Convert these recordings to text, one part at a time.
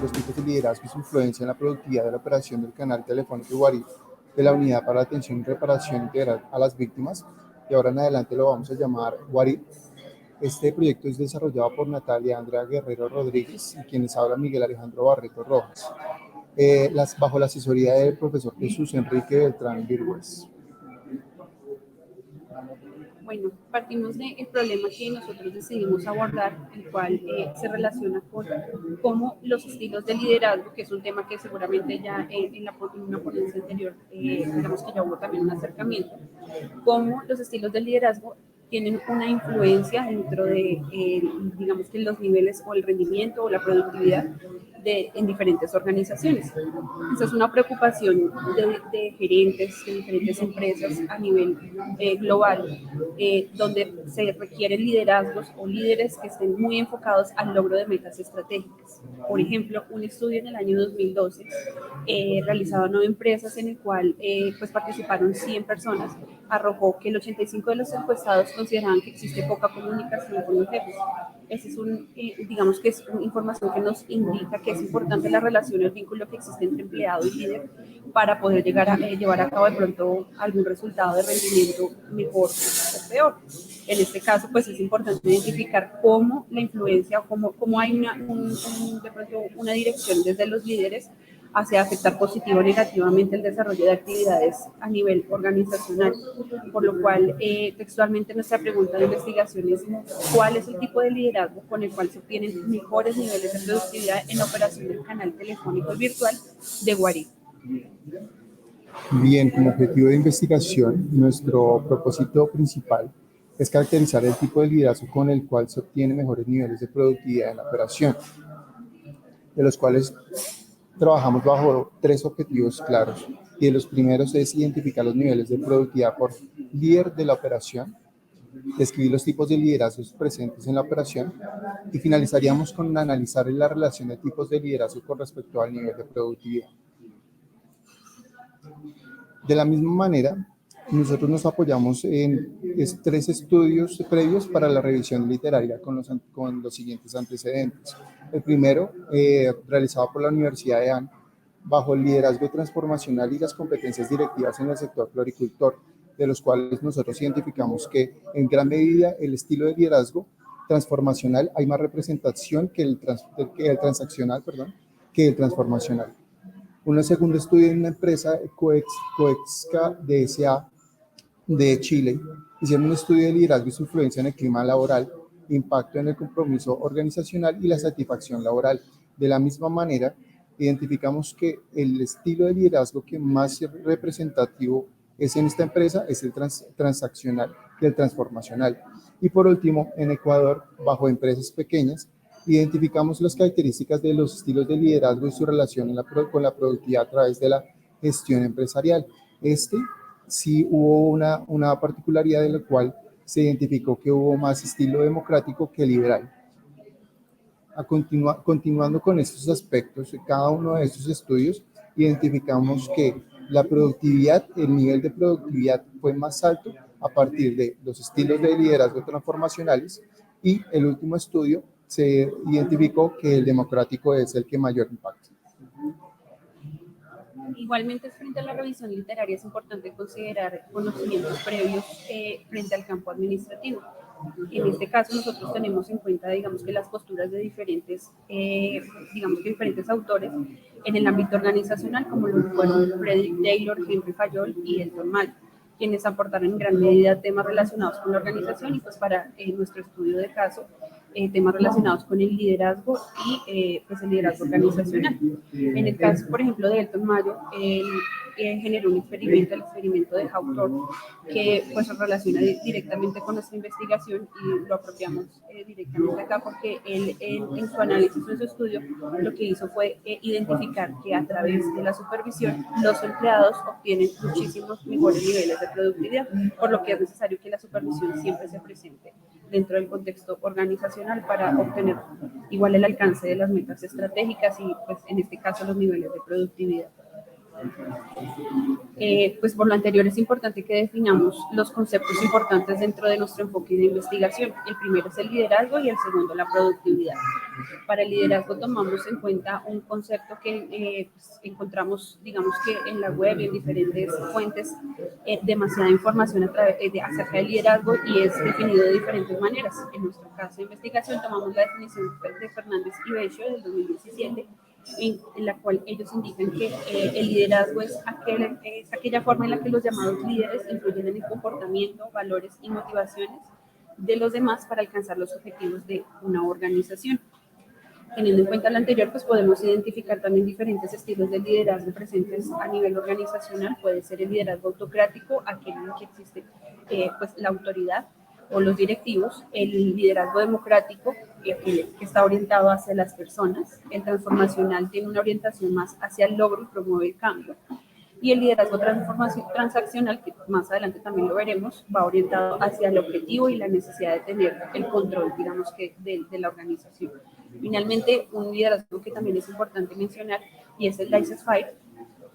los tipos de liderazgo y su influencia en la productividad de la operación del canal telefónico Guarí de la Unidad para la Atención y Reparación Integral a las Víctimas, y ahora en adelante lo vamos a llamar Guarí. Este proyecto es desarrollado por Natalia Andrea Guerrero Rodríguez y quienes habla Miguel Alejandro Barreto Rojas, bajo la asesoría del profesor Jesús Enrique Beltrán Virgües. Bueno, partimos del problema que nosotros decidimos abordar, el cual se relaciona con cómo los estilos de liderazgo, que es un tema que seguramente ya en una ponencia anterior, digamos que ya hubo también un acercamiento, cómo los estilos de liderazgo tienen una influencia dentro de, digamos que los niveles o el rendimiento o la productividad en diferentes organizaciones. Esa es una preocupación de gerentes de diferentes empresas a nivel global, donde se requieren liderazgos o líderes que estén muy enfocados al logro de metas estratégicas. Por ejemplo, un estudio en el año 2012 realizado en 9 empresas en el cual pues participaron 100 personas, arrojó que el 85% de los encuestados consideraban que existe poca comunicación con los jefes. Ese es digamos que es una información que nos indica que es importante la relación, el vínculo que existe entre empleado y líder para poder llegar a llevar a cabo de pronto algún resultado de rendimiento mejor o peor. En este caso, pues es importante identificar cómo la influencia o cómo hay de pronto una dirección desde los líderes hacia afectar positivo o negativamente el desarrollo de actividades a nivel organizacional. Por lo cual, textualmente nuestra pregunta de investigación es ¿cuál es el tipo de liderazgo con el cual se obtienen mejores niveles de productividad en la operación del canal telefónico virtual de Guarí? Bien, como objetivo de investigación, nuestro propósito principal es caracterizar el tipo de liderazgo con el cual se obtiene mejores niveles de productividad en la operación, de los cuales trabajamos bajo 3 objetivos claros, y de los primeros es identificar los niveles de productividad por líder de la operación, describir los tipos de liderazgos presentes en la operación, y finalizaríamos con analizar la relación de tipos de liderazgo con respecto al nivel de productividad. De la misma manera, nosotros nos apoyamos en 3 estudios previos para la revisión literaria con los siguientes antecedentes. El primero, realizado por la Universidad de AN, bajo el liderazgo transformacional y las competencias directivas en el sector floricultor, de los cuales nosotros identificamos que en gran medida el estilo de liderazgo transformacional hay más representación que el transaccional, que el transformacional. Un segundo estudio en una empresa Coexca DSA de Chile hicieron un estudio de liderazgo y su influencia en el clima laboral, impacto en el compromiso organizacional y la satisfacción laboral. De la misma manera, identificamos que el estilo de liderazgo que más representativo es en esta empresa es el transaccional que el transformacional. Y por último, en Ecuador, bajo empresas pequeñas, identificamos las características de los estilos de liderazgo y su relación con la productividad a través de la gestión empresarial. Sí hubo una particularidad de la cual se identificó que hubo más estilo democrático que liberal. Continuando con estos aspectos, de cada uno de estos estudios, identificamos que la productividad, el nivel de productividad fue más alto a partir de los estilos de liderazgo transformacionales, y el último estudio se identificó que el democrático es el que mayor impacta. Igualmente, frente a la revisión literaria es importante considerar conocimientos previos frente al campo administrativo. En este caso, nosotros tenemos en cuenta, digamos, que las posturas de diferentes autores en el ámbito organizacional, como lo fueron Frederick Taylor, Henry Fayol y Elton Mayo, quienes aportaron en gran medida temas relacionados con la organización y pues para nuestro estudio de caso, temas relacionados con el liderazgo y pues el liderazgo organizacional. En el caso, por ejemplo, de Elton Mayo, él generó un experimento, el experimento de Hawthorne, que pues se relaciona directamente con nuestra investigación y lo apropiamos directamente acá porque él en su análisis, en su estudio, lo que hizo fue identificar que a través de la supervisión los empleados obtienen muchísimos mejores niveles de productividad, por lo que es necesario que la supervisión siempre se presente dentro del contexto organizacional para obtener igual el alcance de las metas estratégicas y pues en este caso los niveles de productividad. Pues por lo anterior es importante que definamos los conceptos importantes dentro de nuestro enfoque de investigación. El primero es el liderazgo y el segundo la productividad. Para el liderazgo tomamos en cuenta un concepto que pues, encontramos, digamos que en la web y en diferentes fuentes, demasiada información acerca del liderazgo y es definido de diferentes maneras. En nuestro caso de investigación tomamos la definición de Fernández y Beccio del 2017, en la cual ellos indican que el liderazgo es aquella forma en la que los llamados líderes influyen en el comportamiento, valores y motivaciones de los demás para alcanzar los objetivos de una organización. Teniendo en cuenta lo anterior, pues podemos identificar también diferentes estilos de liderazgo presentes a nivel organizacional. Puede ser el liderazgo autocrático, aquel en el que existe pues, la autoridad o los directivos, el liderazgo democrático, que está orientado hacia las personas, el transformacional tiene una orientación más hacia el logro y promueve el cambio, y el liderazgo transaccional, que más adelante también lo veremos, va orientado hacia el objetivo y la necesidad de tener el control, digamos que, de la organización. Finalmente, un liderazgo que también es importante mencionar y es el laissez-faire,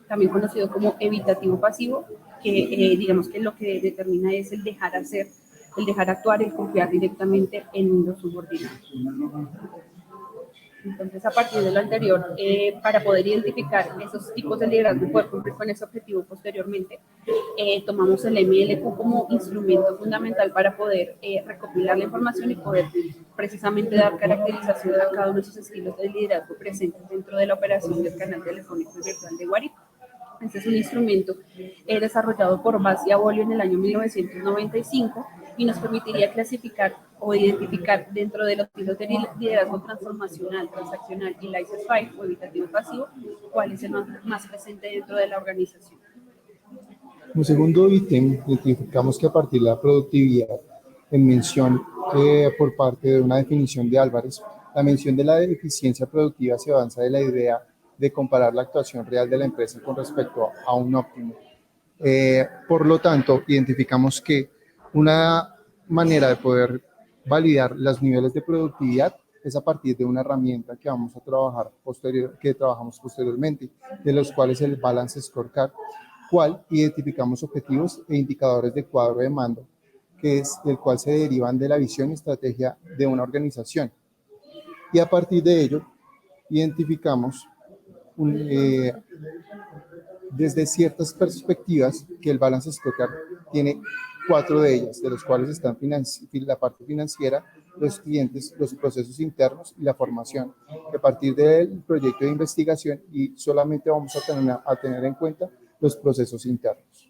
también conocido como evitativo pasivo, que digamos que lo que determina es el dejar hacer, el dejar actuar, el confiar directamente en los subordinados. Entonces, a partir de lo anterior, para poder identificar esos tipos de liderazgo y poder cumplir con ese objetivo posteriormente, tomamos el MLQ como instrumento fundamental para poder recopilar la información y poder precisamente dar caracterización a cada uno de esos estilos de liderazgo presentes dentro de la operación del canal telefónico y virtual de Guarico. Este es un instrumento desarrollado por Bass y Abolio en el año 1995 y nos permitiría clasificar o identificar dentro de los estilos de liderazgo transformacional, transaccional y laissez-faire o evitativo pasivo, cuál es el más presente dentro de la organización. Como segundo ítem, identificamos que a partir de la productividad, en mención por parte de una definición de Álvarez, la mención de la eficiencia productiva se avanza de la idea de comparar la actuación real de la empresa con respecto a un óptimo. Por lo tanto, identificamos que una manera de poder validar los niveles de productividad es a partir de una herramienta que vamos a trabajar que trabajamos posteriormente, de los cuales el Balance Scorecard, cual identificamos objetivos e indicadores de cuadro de mando, que es del cual se derivan de la visión y estrategia de una organización. Y a partir de ello, identificamos desde ciertas perspectivas que el Balance Scorecard tiene 4 de ellas, de los cuales están la parte financiera, los clientes, los procesos internos y la formación, que a partir del proyecto de investigación y solamente vamos a tener en cuenta los procesos internos.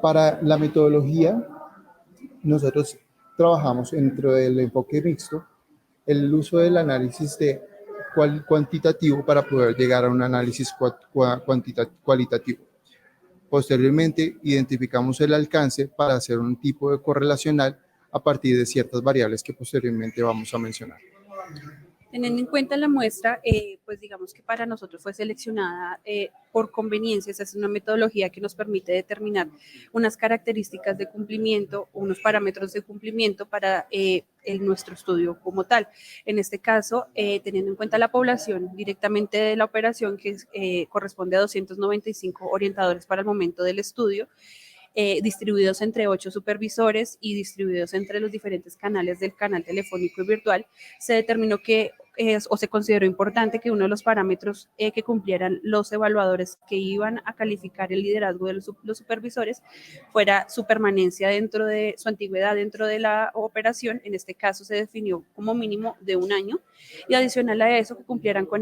Para la metodología, nosotros trabajamos dentro del enfoque mixto el uso del análisis cuantitativo para poder llegar a un análisis cualitativo. Posteriormente, identificamos el alcance para hacer un tipo de correlacional a partir de ciertas variables que posteriormente vamos a mencionar. Teniendo en cuenta la muestra, pues digamos que para nosotros fue seleccionada por conveniencia. Esa es una metodología que nos permite determinar unas características de cumplimiento, unos parámetros de cumplimiento para nuestro estudio como tal. En este caso, teniendo en cuenta la población directamente de la operación, que corresponde a 295 orientadores para el momento del estudio, distribuidos entre 8 supervisores y distribuidos entre los diferentes canales del canal telefónico y virtual, se determinó que se consideró importante que uno de los parámetros que cumplieran los evaluadores que iban a calificar el liderazgo de los supervisores fuera su permanencia dentro de su antigüedad dentro de la operación. En este caso se definió como mínimo de 1 año y adicional a eso que cumplieran con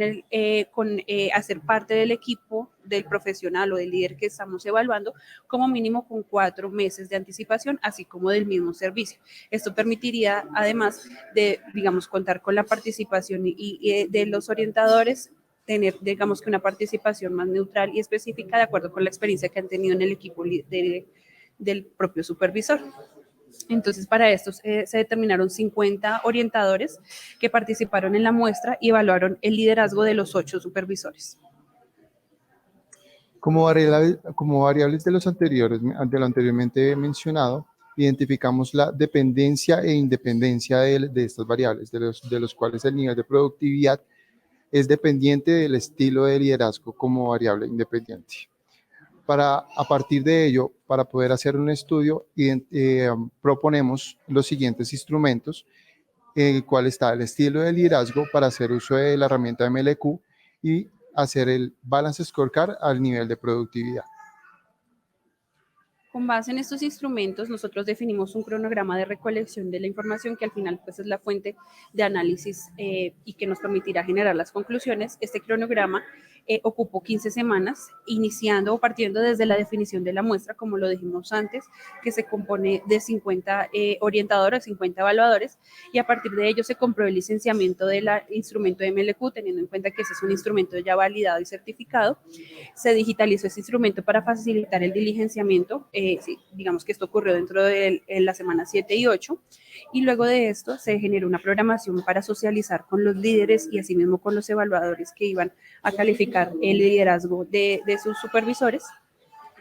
hacer parte del equipo del profesional o del líder que estamos evaluando como mínimo con 4 meses de anticipación, así como del mismo servicio. Esto permitiría, además de, digamos, contar con la participación y de los orientadores, tener, digamos, que una participación más neutral y específica de acuerdo con la experiencia que han tenido en el equipo del propio supervisor. Entonces, para esto se determinaron 50 orientadores que participaron en la muestra y evaluaron el liderazgo de los 8 supervisores. Como variables de lo anteriormente mencionado, identificamos la dependencia e independencia de estas variables, de los cuales el nivel de productividad es dependiente del estilo de liderazgo como variable independiente. A partir de ello, para poder hacer un estudio, proponemos los siguientes instrumentos, en el cual está el estilo de liderazgo para hacer uso de la herramienta MLQ y hacer el Balance Scorecard al nivel de productividad. Con base en estos instrumentos, nosotros definimos un cronograma de recolección de la información que al final pues, es la fuente de análisis y que nos permitirá generar las conclusiones. Este cronograma ocupó 15 semanas, iniciando o partiendo desde la definición de la muestra, como lo dijimos antes, que se compone de 50 orientadores, 50 evaluadores, y a partir de ello se compró el licenciamiento del instrumento de MLQ, teniendo en cuenta que ese es un instrumento ya validado y certificado. Se digitalizó ese instrumento para facilitar el diligenciamiento. Sí, digamos que esto ocurrió dentro de la semana 7 y 8, y luego de esto se generó una programación para socializar con los líderes y asimismo con los evaluadores que iban a calificar el liderazgo de sus supervisores.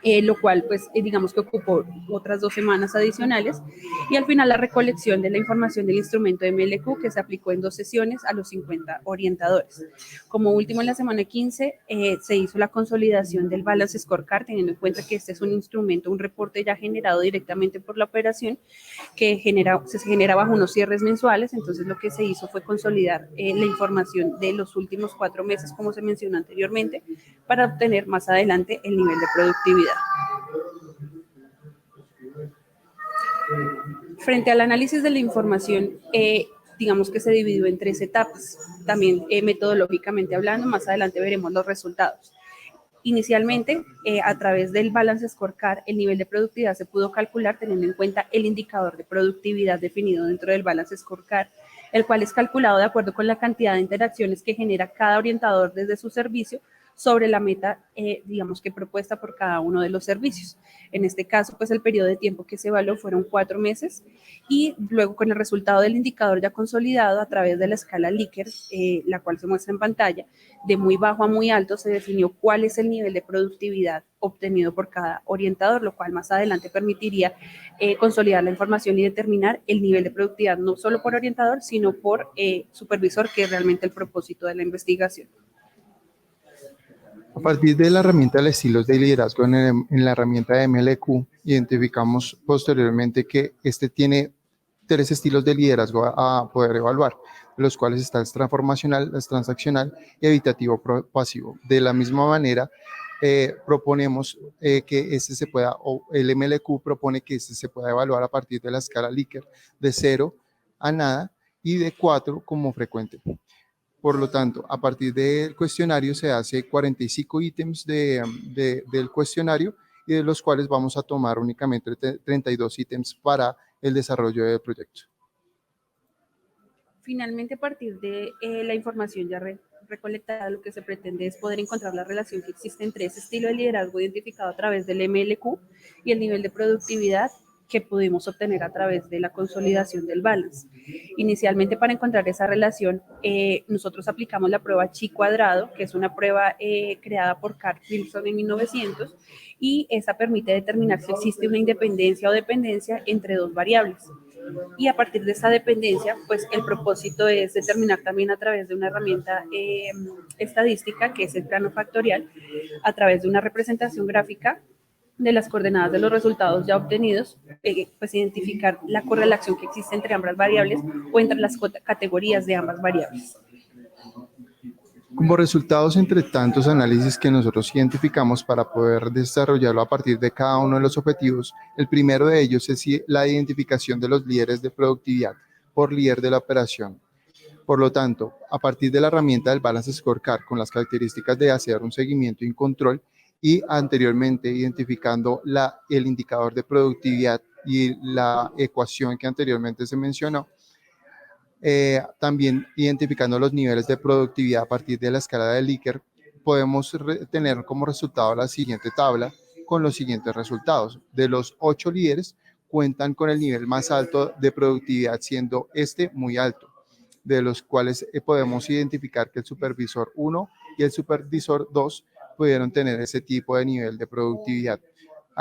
Lo cual pues digamos que ocupó otras 2 semanas adicionales, y al final la recolección de la información del instrumento de MLQ que se aplicó en 2 sesiones a los 50 orientadores. Como último, en la semana 15 se hizo la consolidación del Balance Scorecard, teniendo en cuenta que este es un instrumento, un reporte ya generado directamente por la operación que se genera bajo unos cierres mensuales. Entonces lo que se hizo fue consolidar la información de los últimos 4 meses, como se mencionó anteriormente, para obtener más adelante el nivel de productividad. Frente al análisis de la información, digamos que se dividió en 3 etapas, también metodológicamente hablando. Más adelante veremos los resultados. Inicialmente, a través del Balance Scorecard, el nivel de productividad se pudo calcular teniendo en cuenta el indicador de productividad definido dentro del Balance Scorecard, el cual es calculado de acuerdo con la cantidad de interacciones que genera cada orientador desde su servicio sobre la meta, digamos que propuesta por cada uno de los servicios. En este caso, pues el periodo de tiempo que se evaluó fueron 4 meses, y luego con el resultado del indicador ya consolidado a través de la escala Likert, la cual se muestra en pantalla, de muy bajo a muy alto, se definió cuál es el nivel de productividad obtenido por cada orientador, lo cual más adelante permitiría consolidar la información y determinar el nivel de productividad no solo por orientador, sino por supervisor, que es realmente el propósito de la investigación. A partir de la herramienta de estilos de liderazgo en la herramienta de MLQ, identificamos posteriormente que este tiene 3 estilos de liderazgo a poder evaluar, los cuales está el transformacional, el transaccional y evitativo pasivo. De la misma manera, proponemos que este se pueda, o el MLQ propone que este se pueda evaluar a partir de la escala Likert de 0 a nada y de 4 como frecuente. Por lo tanto, a partir del cuestionario se hace 45 ítems del cuestionario, y de los cuales vamos a tomar únicamente 32 ítems para el desarrollo del proyecto. Finalmente, a partir de la información ya recolectada, lo que se pretende es poder encontrar la relación que existe entre ese estilo de liderazgo identificado a través del MLQ y el nivel de productividad que pudimos obtener a través de la consolidación del balance. Inicialmente, para encontrar esa relación, nosotros aplicamos la prueba Chi cuadrado, que es una prueba creada por Carl Wilson en 1900, y esta permite determinar si existe una independencia o dependencia entre 2 variables. Y a partir de esa dependencia, pues el propósito es determinar también a través de una herramienta estadística, que es el plano factorial, a través de una representación gráfica de las coordenadas de los resultados ya obtenidos, pues identificar la correlación que existe entre ambas variables o entre las categorías de ambas variables. Como resultados, entre tantos análisis que nosotros identificamos para poder desarrollarlo a partir de cada uno de los objetivos, el primero de ellos es la identificación de los líderes de productividad por líder de la operación. Por lo tanto, a partir de la herramienta del Balance Scorecard, con las características de hacer un seguimiento y un control, y anteriormente identificando el indicador de productividad y la ecuación que anteriormente se mencionó, también identificando los niveles de productividad a partir de la escala de Likert, podemos tener como resultado la siguiente tabla con los siguientes resultados. De los 8 líderes, cuentan con el nivel más alto de productividad, siendo este muy alto, de los cuales podemos identificar que el supervisor 1 y el supervisor 2 pudieron tener ese tipo de nivel de productividad.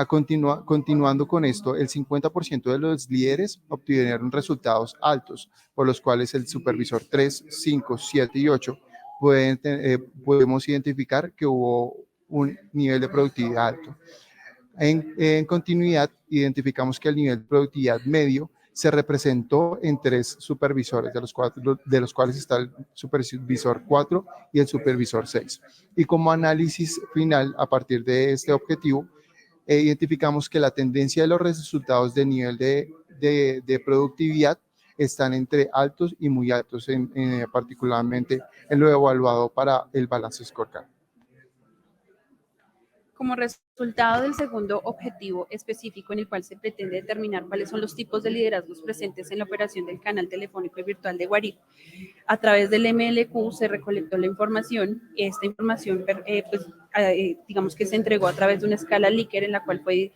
Continuando con esto, el 50% de los líderes obtuvieron resultados altos, por los cuales el supervisor 3, 5, 7 y 8 podemos identificar que hubo un nivel de productividad alto. En continuidad, identificamos que el nivel de productividad medio se representó en 3 supervisores, de los cuales está el supervisor 4 y el supervisor 6. Y como análisis final, a partir de este objetivo, identificamos que la tendencia de los resultados de nivel de productividad están entre altos y muy altos, particularmente en lo evaluado para el Balance Scorecard. Como resultado del segundo objetivo específico en el cual se pretende determinar cuáles son los tipos de liderazgos presentes en la operación del canal telefónico y virtual de Guarí, a través del MLQ se recolectó la información. Esta información, digamos que se entregó a través de una escala Likert en la cual fue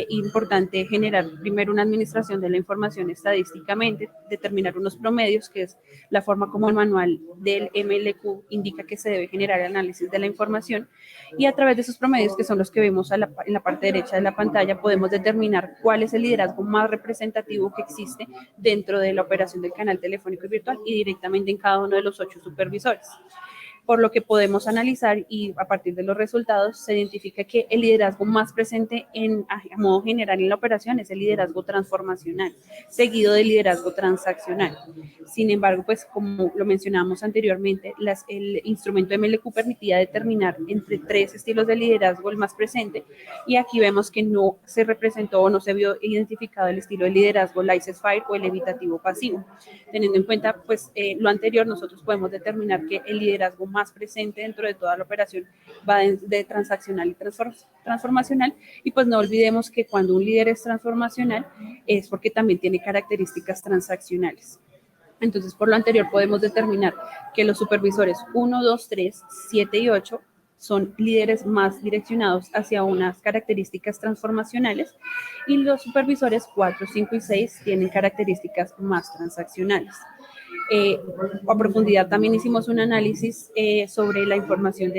importante generar primero una administración de la información estadísticamente, determinar unos promedios, que es la forma como el manual del MLQ indica que se debe generar el análisis de la información, y a través de esos promedios, que son los que vemos en la parte derecha de la pantalla, podemos determinar cuál es el liderazgo más representativo que existe dentro de la operación del canal telefónico y virtual y directamente en cada uno de los 8 supervisores. Por lo que podemos analizar y a partir de los resultados se identifica que el liderazgo más presente a modo general en la operación es el liderazgo transformacional, seguido del liderazgo transaccional. Sin embargo, pues como lo mencionamos anteriormente, el instrumento MLQ permitía determinar entre 3 estilos de liderazgo el más presente, y aquí vemos que no se representó o no se vio identificado el estilo de liderazgo laissez-faire o el evitativo pasivo. Teniendo en cuenta pues lo anterior, nosotros podemos determinar que el liderazgo más presente dentro de toda la operación va de transaccional y transformacional, y pues no olvidemos que cuando un líder es transformacional es porque también tiene características transaccionales. Entonces, por lo anterior podemos determinar que los supervisores 1, 2, 3, 7 y 8 son líderes más direccionados hacia unas características transformacionales, y los supervisores 4, 5 y 6 tienen características más transaccionales. A profundidad también hicimos un análisis sobre la información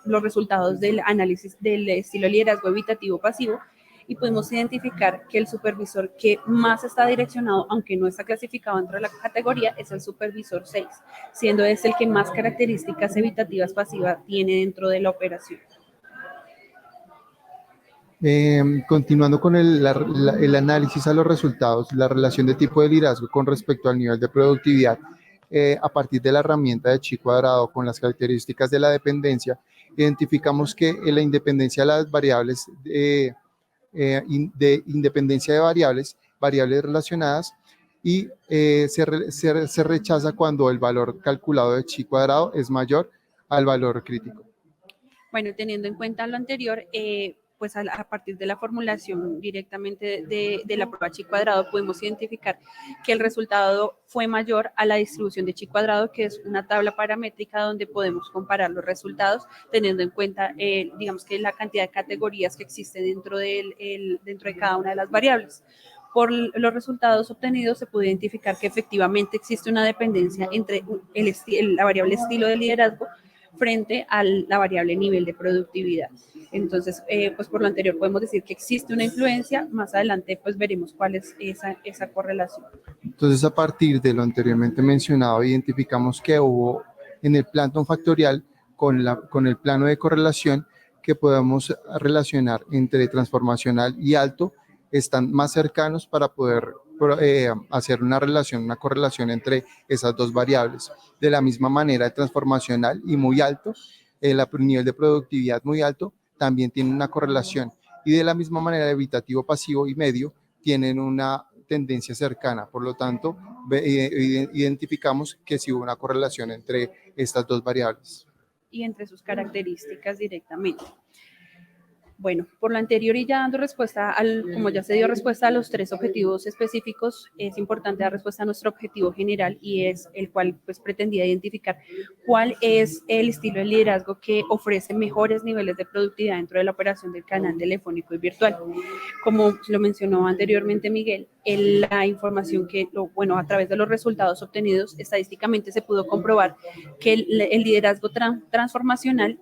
los resultados del análisis del estilo de liderazgo evitativo pasivo, y pudimos identificar que el supervisor que más está direccionado, aunque no está clasificado dentro de la categoría, es el supervisor 6, siendo ese el que más características evitativas pasivas tiene dentro de la operación. Continuando con el análisis a los resultados, la relación de tipo de liderazgo con respecto al nivel de productividad, a partir de la herramienta de chi cuadrado con las características de la dependencia, identificamos que la independencia de las variables, de independencia de variables relacionadas, y se rechaza cuando el valor calculado de chi cuadrado es mayor al valor crítico. Bueno, teniendo en cuenta lo anterior, pues a partir de la formulación directamente de la prueba chi cuadrado, podemos identificar que el resultado fue mayor a la distribución de chi cuadrado, que es una tabla paramétrica donde podemos comparar los resultados teniendo en cuenta, digamos que la cantidad de categorías que existe dentro de cada una de las variables. Por los resultados obtenidos se puede identificar que efectivamente existe una dependencia entre la variable estilo de liderazgo frente a la variable nivel de productividad. Entonces, pues por lo anterior podemos decir que existe una influencia. Más adelante pues veremos cuál es esa correlación. Entonces, a partir de lo anteriormente mencionado, identificamos que hubo en el plano factorial con el plano de correlación que podemos relacionar entre transformacional y alto, están más cercanos para poder hacer una correlación entre esas dos variables. De la misma manera, transformacional y muy alto, el nivel de productividad muy alto, también tiene una correlación. Y de la misma manera, evitativo pasivo y medio tienen una tendencia cercana. Por lo tanto, identificamos que sí hubo una correlación entre estas dos variables. Y entre sus características directamente. Bueno, por lo anterior y ya dando respuesta como ya se dio respuesta a los 3 objetivos específicos, es importante dar respuesta a nuestro objetivo general, y es el cual pues pretendía identificar cuál es el estilo de liderazgo que ofrece mejores niveles de productividad dentro de la operación del canal telefónico y virtual. Como lo mencionó anteriormente Miguel, la información a través de los resultados obtenidos estadísticamente se pudo comprobar que el liderazgo transformacional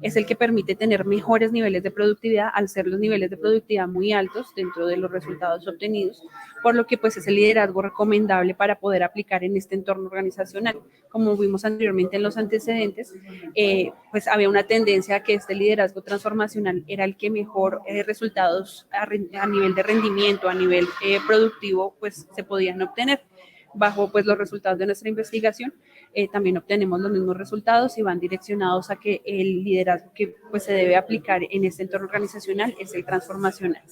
es el que permite tener mejores niveles de productividad al ser los niveles de productividad muy altos dentro de los resultados obtenidos, por lo que pues es el liderazgo recomendable para poder aplicar en este entorno organizacional. Como vimos anteriormente en los antecedentes, pues había una tendencia a que este liderazgo transformacional era el que mejor resultados a nivel de rendimiento, a nivel productivo, pues se podían obtener. Bajo pues los resultados de nuestra investigación, también obtenemos los mismos resultados y van direccionados a que el liderazgo que pues se debe aplicar en este entorno organizacional es el transformacional.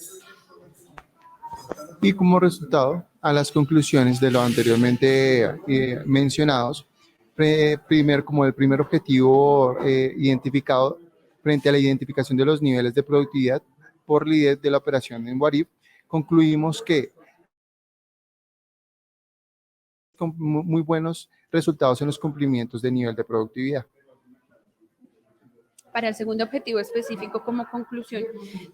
Y como resultado, a las conclusiones de lo anteriormente mencionados, como el primer objetivo identificado frente a la identificación de los niveles de productividad por líder de la operación en What If, concluimos que con muy buenos resultados en los cumplimientos de nivel de productividad. Para el segundo objetivo específico, como conclusión,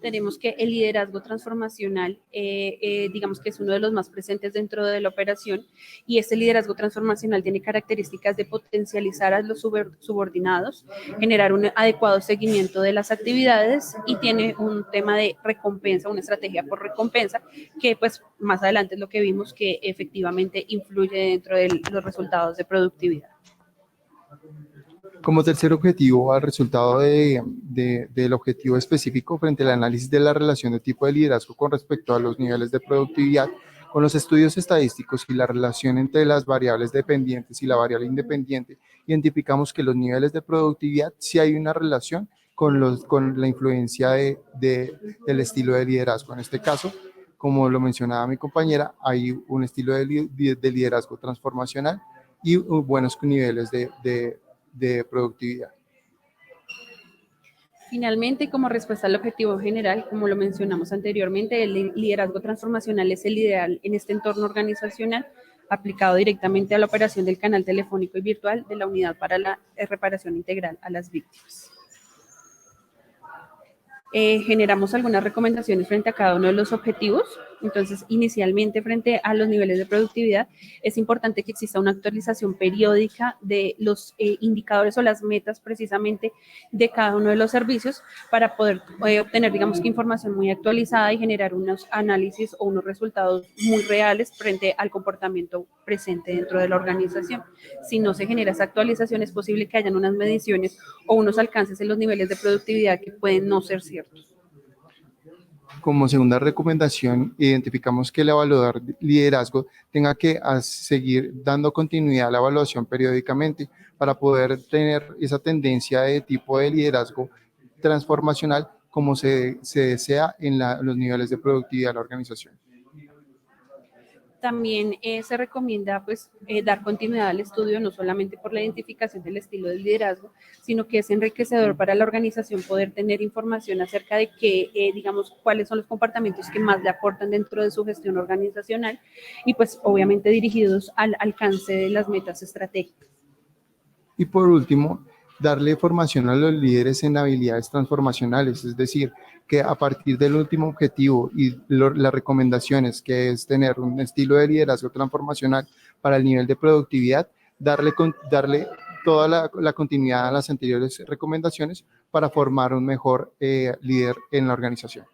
tenemos que el liderazgo transformacional, digamos que es uno de los más presentes dentro de la operación, y este liderazgo transformacional tiene características de potencializar a los subordinados, generar un adecuado seguimiento de las actividades y tiene un tema de recompensa, una estrategia por recompensa, que pues más adelante es lo que vimos que efectivamente influye dentro de los resultados de productividad. Como tercer objetivo, al resultado del objetivo específico frente al análisis de la relación de tipo de liderazgo con respecto a los niveles de productividad, con los estudios estadísticos y la relación entre las variables dependientes y la variable independiente, identificamos que los niveles de productividad sí hay una relación con la influencia del estilo de liderazgo. En este caso, como lo mencionaba mi compañera, hay un estilo de liderazgo transformacional y buenos niveles de productividad. Finalmente, como respuesta al objetivo general, como lo mencionamos anteriormente, el liderazgo transformacional es el ideal en este entorno organizacional aplicado directamente a la operación del canal telefónico y virtual de la unidad para la reparación integral a las víctimas. Generamos algunas recomendaciones frente a cada uno de los objetivos. Entonces, inicialmente, frente a los niveles de productividad, es importante que exista una actualización periódica de los indicadores o las metas precisamente de cada uno de los servicios para poder obtener, digamos que información muy actualizada y generar unos análisis o unos resultados muy reales frente al comportamiento presente dentro de la organización. Si no se genera esa actualización, es posible que hayan unas mediciones o unos alcances en los niveles de productividad que pueden no ser ciertos. Como segunda recomendación, identificamos que el evaluador de liderazgo tenga que seguir dando continuidad a la evaluación periódicamente para poder tener esa tendencia de tipo de liderazgo transformacional como se desea en los niveles de productividad de la organización. También se recomienda pues, dar continuidad al estudio, no solamente por la identificación del estilo del liderazgo, sino que es enriquecedor para la organización poder tener información acerca de qué, digamos, cuáles son los comportamientos que más le aportan dentro de su gestión organizacional y pues obviamente dirigidos al alcance de las metas estratégicas. Y por último, darle formación a los líderes en habilidades transformacionales, es decir, que a partir del último objetivo y las recomendaciones, que es tener un estilo de liderazgo transformacional para el nivel de productividad, darle toda la continuidad a las anteriores recomendaciones para formar un mejor líder en la organización.